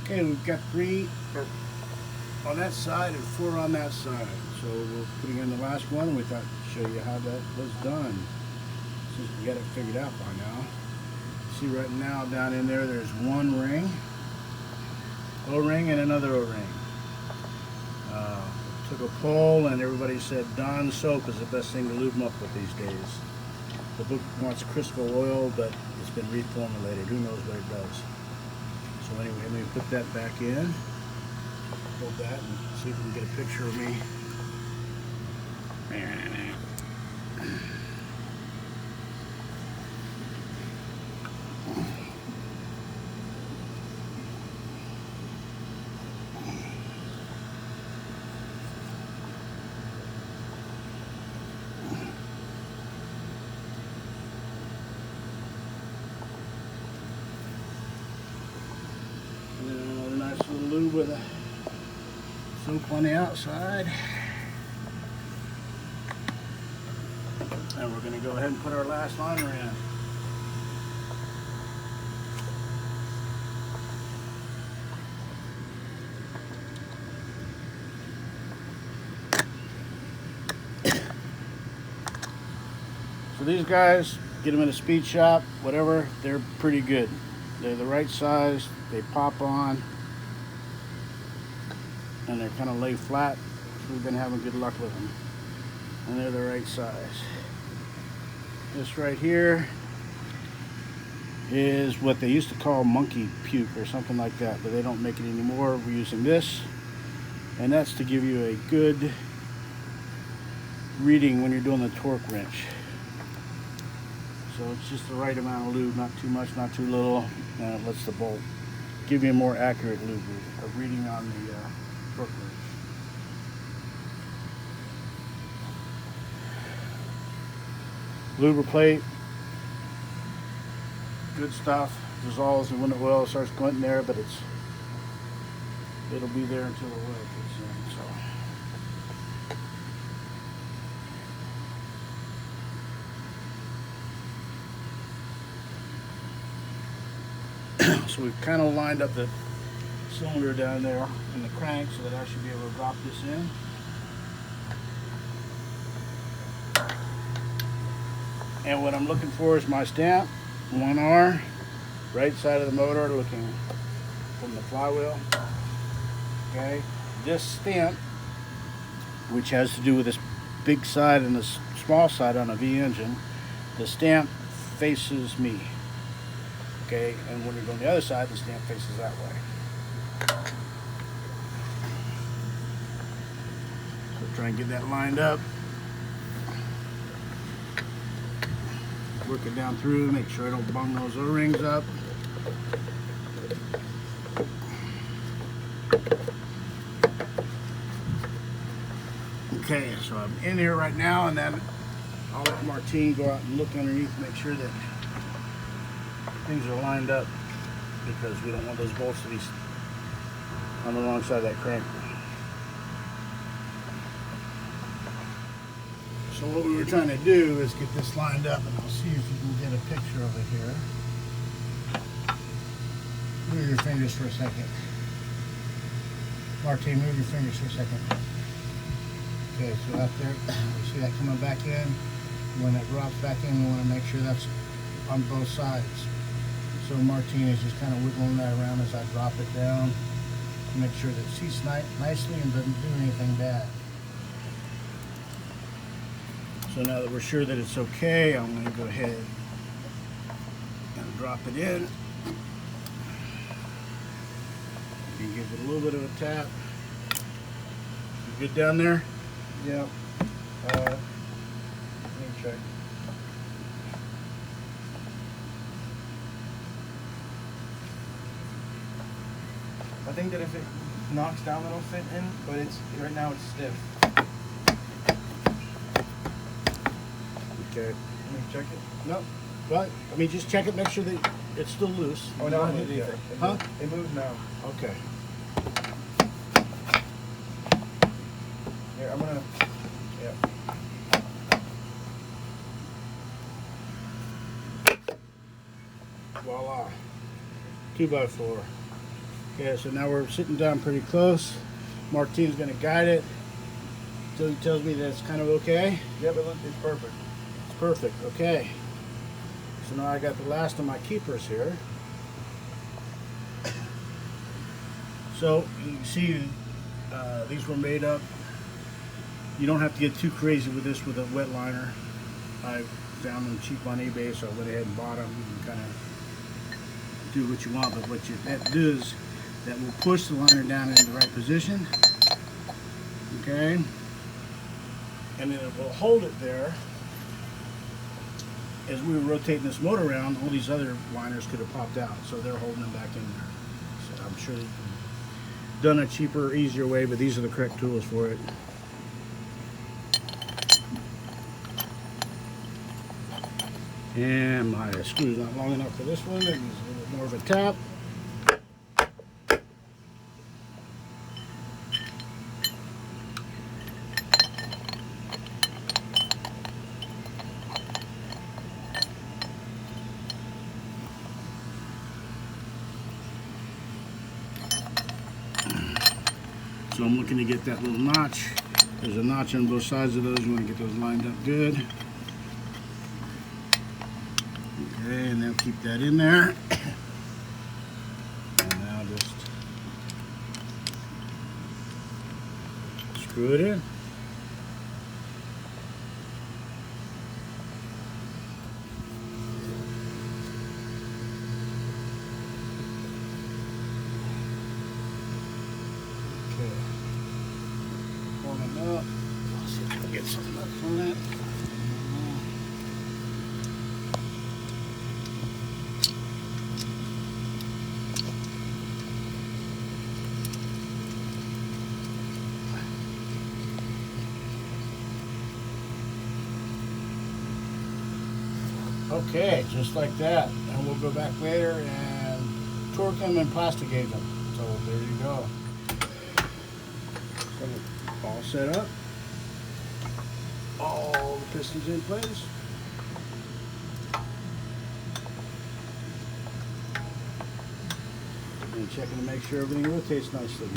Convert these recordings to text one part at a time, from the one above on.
Okay, we've got 3 on that side and 4 on that side. So we're putting in the last one. We thought to show you how that was done. Since we got it figured out by now. See right now down in there, there's 1 ring, O-ring, and another O-ring. Took a poll and everybody said Dawn soap is the best thing to lube them up with these days. The book wants Crisco oil, but it's been reformulated. Who knows what it does? So anyway, let me put that back in. Hold that and see if we can get a picture of me. A nice little lube with a soap on the outside. And we're going to go ahead and put our last liner in. So these guys, get them in a speed shop, whatever, they're pretty good. They're the right size, they pop on, and they kind of lay flat. So we've been having good luck with them. And they're the right size. This right here is what they used to call monkey puke or something like that, but they don't make it anymore. We're using this, and that's to give you a good reading when you're doing the torque wrench. So it's just the right amount of lube, not too much, not too little, and it lets the bolt give you a more accurate lube reading on the torque wrench. Luber plate, good stuff. Dissolves when the oil starts going in there, but it'll be there until the oil gets in. So. So we've kind of lined up the cylinder down there in the crank so that I should be able to drop this in. And what I'm looking for is my stamp, 1R, right side of the motor looking from the flywheel. Okay, this stamp, which has to do with this big side and this small side on a V engine, the stamp faces me. Okay, and when you go on the other side, the stamp faces that way. So try and get that lined up. Work it down through, make sure I don't bung those O-rings up. Okay, so I'm in here right now, and then I'll let Martine go out and look underneath, make sure that things are lined up, because we don't want those bolts to be on the wrong side of that crank. So what we were trying to do is get this lined up, and I'll see if you can get a picture of it here. Move your fingers for a second. Martine, move your fingers for a second. Okay, so out there, you see that coming back in. When it drops back in, we want to make sure that's on both sides. So Martine is just kind of wiggling that around as I drop it down to make sure that it seats nicely and doesn't do anything bad. So now that we're sure that it's okay, I'm going to go ahead and drop it in. You give it a little bit of a tap. You good down there? Yeah. Let me check. I think that if it knocks down, it'll fit in, but it's right now it's stiff. Okay. Let me check it. No, but I mean, just check it, make sure that it's still loose. Oh, no, Don't hit anything. Huh? It moves now. Okay. Here, I'm gonna. Yeah. Voila. 2x4. Okay, so now we're sitting down pretty close. Martine's going to guide it until he tells me that it's kind of okay. Yeah, but look, it's perfect. It's perfect, okay. So now I got the last of my keepers here. So you can see these were made up. You don't have to get too crazy with this with a wet liner. I found them cheap on eBay, so I went ahead and bought them. You can kind of do what you want, but what that does, that will push the liner down into the right position. Okay, and then it will hold it there. As we were rotating this motor around, all these other liners could have popped out, so they're holding them back in there. So I'm sure you've done a cheaper, easier way, but these are the correct tools for it. And my screw's not long enough for this one. It needs a little bit more of a tap. So I'm looking to get that little notch. There's a notch on both sides of those. You want to get those lined up good. Okay, and then keep that in there. And now just screw it in. Up. Let's see if I can get something up from that. Okay, just like that. And we'll go back later and torque them and plastic gauge them. So there you go. All set up, all the pistons in place. And checking to make sure everything rotates nicely.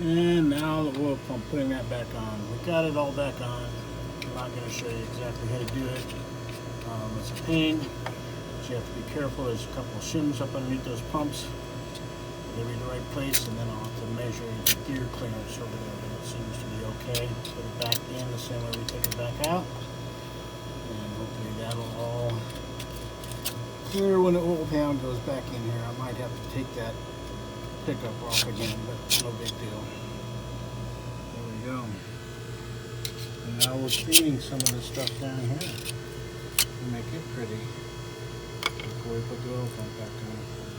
And now the oil pump, putting that back on. We got it all back on. I'm not going to show you exactly how to do it. It's a pain. You have to be careful. There's a couple of shims up underneath those pumps. They'll be in the right place, and then I'll have to measure the gear clearance over there, but it seems to be okay. Put it back in the same way we take it back out, and hopefully that'll all clear when the oil pan goes back in here. I might have to take that pickup off again, but no big deal. There we go. And now we're cleaning some of this stuff down here to make it pretty before we put the oil pump back on.